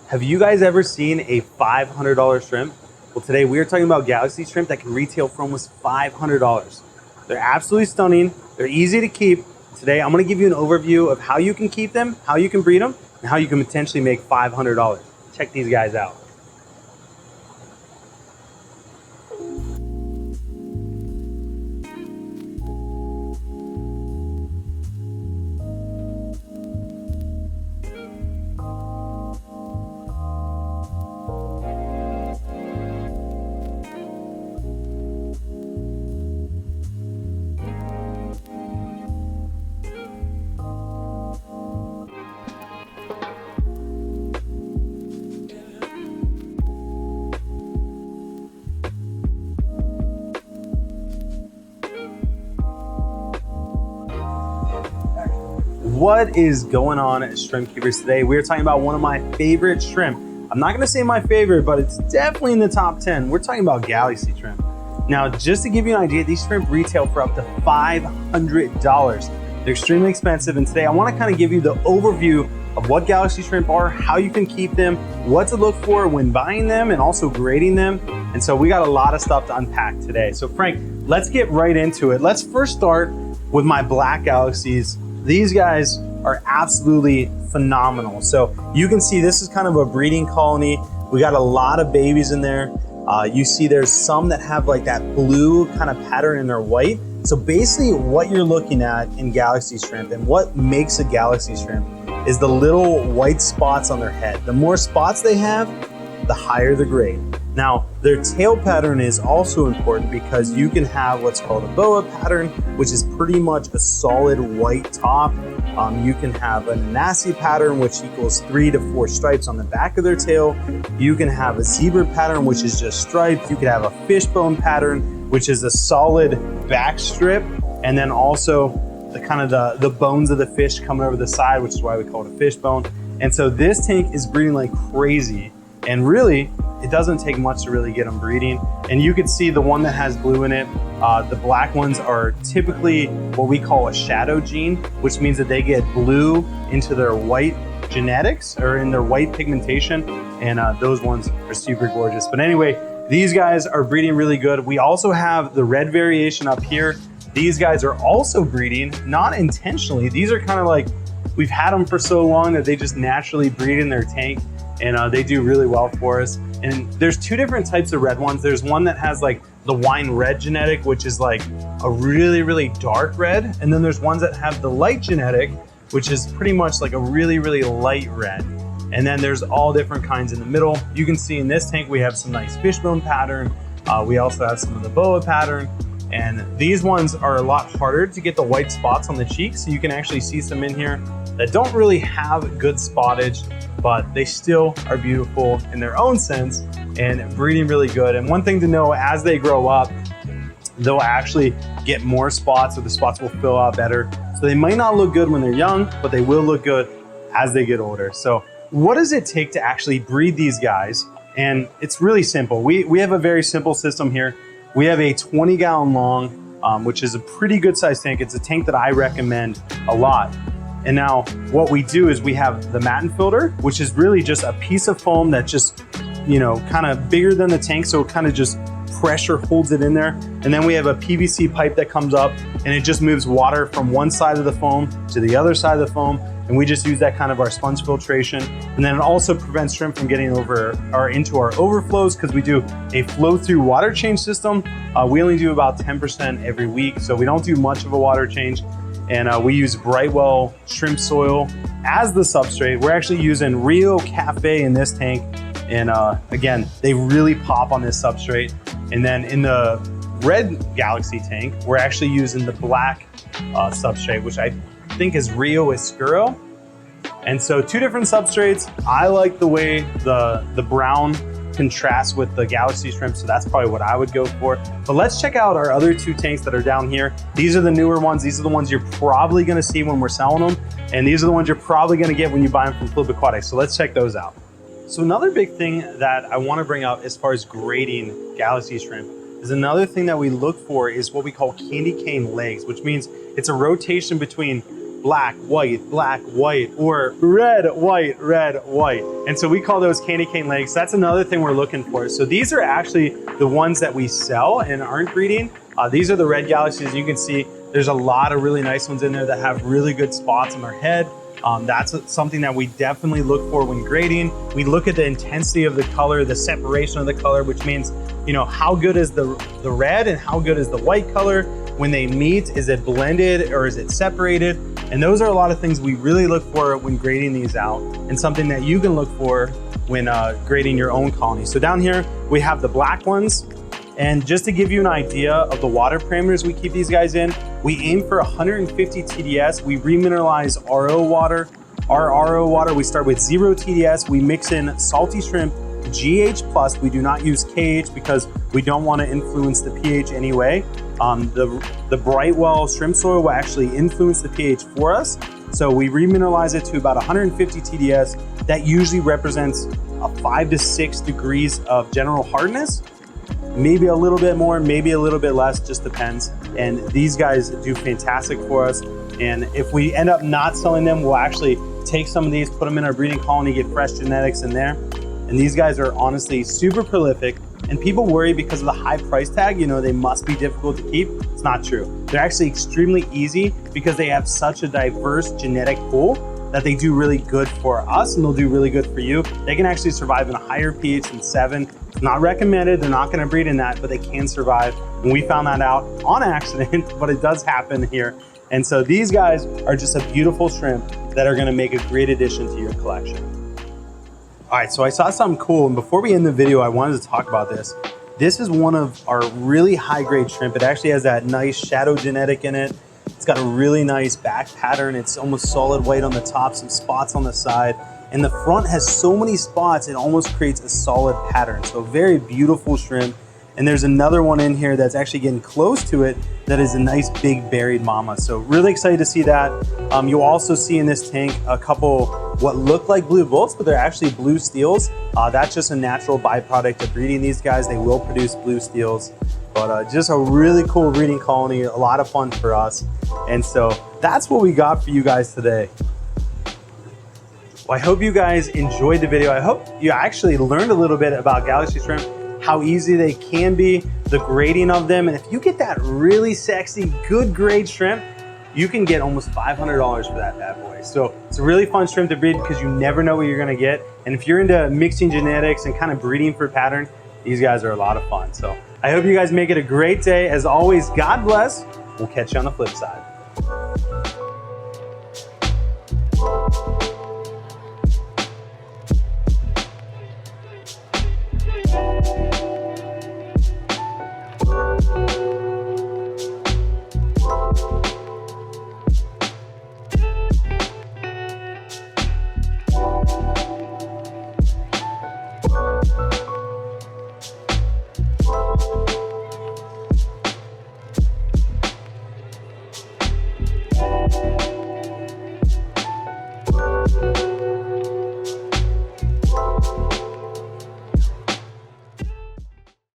Have you guys ever seen a $500 shrimp? Well, today we are talking about galaxy shrimp that can retail for almost $500. They're absolutely stunning. They're easy to keep. Today I'm going to give you an overview of how you can keep them, how you can breed them, and how you can potentially make $500. Check these guys out. What is going on at Shrimp Keepers today? We're talking about one of my favorite shrimp. I'm not gonna say my favorite, but it's definitely in the top 10. We're talking about galaxy shrimp. Now, just to give you an idea, these shrimp retail for up to $500. They're extremely expensive, and today I wanna kind of give you the overview of what galaxy shrimp are, how you can keep them, what to look for when buying them, and also grading them. And so we got a lot of stuff to unpack today. So Frank, let's get right into it. Let's first start with my black galaxies. These guys are absolutely phenomenal. So you can see this is kind of a breeding colony. We got a lot of babies in there. You see there's some that have like that blue kind of pattern in their white. So basically what you're looking at in galaxy shrimp and what makes a galaxy shrimp is the little white spots on their head. The more spots they have, the higher the grade. Now, their tail pattern is also important because you can have what's called a boa pattern, which is pretty much a solid white top. You can have a nasi pattern, which equals 3 to 4 stripes on the back of their tail. You can have a zebra pattern, which is just stripes. You could have a fishbone pattern, which is a solid back strip, and then also the kind of the bones of the fish coming over the side, which is why we call it a fishbone. And so this tank is breeding like crazy, and really, it doesn't take much to really get them breeding. And you can see the one that has blue in it, the black ones are typically what we call a shadow gene, which means that they get blue into their white genetics or in their white pigmentation. And those ones are super gorgeous. But anyway, these guys are breeding really good. We also have the red variation up here. These guys are also breeding, not intentionally. These are kind of like, we've had them for so long that they just naturally breed in their tank. And they do really well for us. And there's two different types of red ones. There's one that has like the wine red genetic, which is like a really, really dark red. And then there's ones that have the light genetic, which is pretty much like a really, really light red. And then there's all different kinds in the middle. You can see in this tank, we have some nice fishbone pattern. We also have some of the boa pattern. And these ones are a lot harder to get the white spots on the cheeks. So you can actually see some in here that don't really have good spottage, but they still are beautiful in their own sense and breeding really good. And one thing to know, as they grow up, they'll actually get more spots, or the spots will fill out better. So they might not look good when they're young, but they will look good as they get older. So what does it take to actually breed these guys? And it's really simple. We have a very simple system here. We have a 20-gallon long, which is a pretty good sized tank. It's a tank that I recommend a lot. And now what we do is we have the matin filter, which is really just a piece of foam that just, you know, kind of bigger than the tank. So it kind of just pressure holds it in there. And then we have a PVC pipe that comes up and it just moves water from one side of the foam to the other side of the foam. And we just use that kind of our sponge filtration. And then it also prevents shrimp from getting over or into our overflows because we do a flow through water change system. We only do about 10% every week. So we don't do much of a water change. And we use Brightwell shrimp soil as the substrate. We're actually using Rio Cafe in this tank. And again, they really pop on this substrate. And then in the red Galaxy tank, we're actually using the black substrate, which I think is Rio Escuro. And so two different substrates. I like the way the brown contrasts with the Galaxy shrimp, so that's probably what I would go for. But let's check out our other two tanks that are down here. These are the newer ones. These are the ones you're probably gonna see when we're selling them. And these are the ones you're probably gonna get when you buy them from Flipaquatics. So let's check those out. So another big thing that I wanna bring up as far as grading Galaxy shrimp is another thing that we look for is what we call candy cane legs, which means it's a rotation between black, white, or red, white. And so we call those candy cane legs. That's another thing we're looking for. So these are actually the ones that we sell and aren't breeding. These are the red galaxies. You can see there's a lot of really nice ones in there that have really good spots on their head. That's something that we definitely look for when grading. We look at the intensity of the color, the separation of the color, which means, you know, how good is the red and how good is the white color? When they meet, is it blended or is it separated? And those are a lot of things we really look for when grading these out, and something that you can look for when grading your own colony. So down here, we have the black ones. And just to give you an idea of the water parameters we keep these guys in, we aim for 150 TDS. We remineralize RO water. Our RO water, we start with 0 TDS. We mix in salty shrimp, GH+. We do not use KH because we don't want to influence the pH anyway. The Brightwell shrimp soil will actually influence the pH for us. So we remineralize it to about 150 TDS. That usually represents a 5 to 6 degrees of general hardness. Maybe a little bit more, maybe a little bit less, just depends. And these guys do fantastic for us. And if we end up not selling them, we'll actually take some of these, put them in our breeding colony, get fresh genetics in there. And these guys are honestly super prolific. And people worry because of the high price tag, you know, they must be difficult to keep. It's not true. They're actually extremely easy because they have such a diverse genetic pool that they do really good for us, and they'll do really good for you. They can actually survive in a higher pH than 7. It's not recommended, they're not gonna breed in that, but they can survive. And we found that out on accident, but it does happen here. And so these guys are just a beautiful shrimp that are gonna make a great addition to your collection. All right, so I saw something cool, and before we end the video, I wanted to talk about this. This is one of our really high grade shrimp. It actually has that nice shadow genetic in it. It's got a really nice back pattern. It's almost solid white on the top, some spots on the side. And the front has so many spots, it almost creates a solid pattern. So very beautiful shrimp. And there's another one in here that's actually getting close to it that is a nice big buried mama. So really excited to see that. You'll also see in this tank a couple what look like blue bolts, but they're actually blue steels. That's just a natural byproduct of breeding these guys. They will produce blue steels. But just a really cool breeding colony, a lot of fun for us. And so that's what we got for you guys today. Well, I hope you guys enjoyed the video. I hope you actually learned a little bit about galaxy shrimp, how easy they can be, the grading of them. And if you get that really sexy, good grade shrimp, you can get almost $500 for that bad boy. So it's a really fun shrimp to breed because you never know what you're gonna get. And if you're into mixing genetics and kind of breeding for pattern, these guys are a lot of fun. So I hope you guys make it a great day. As always, God bless. We'll catch you on the flip side.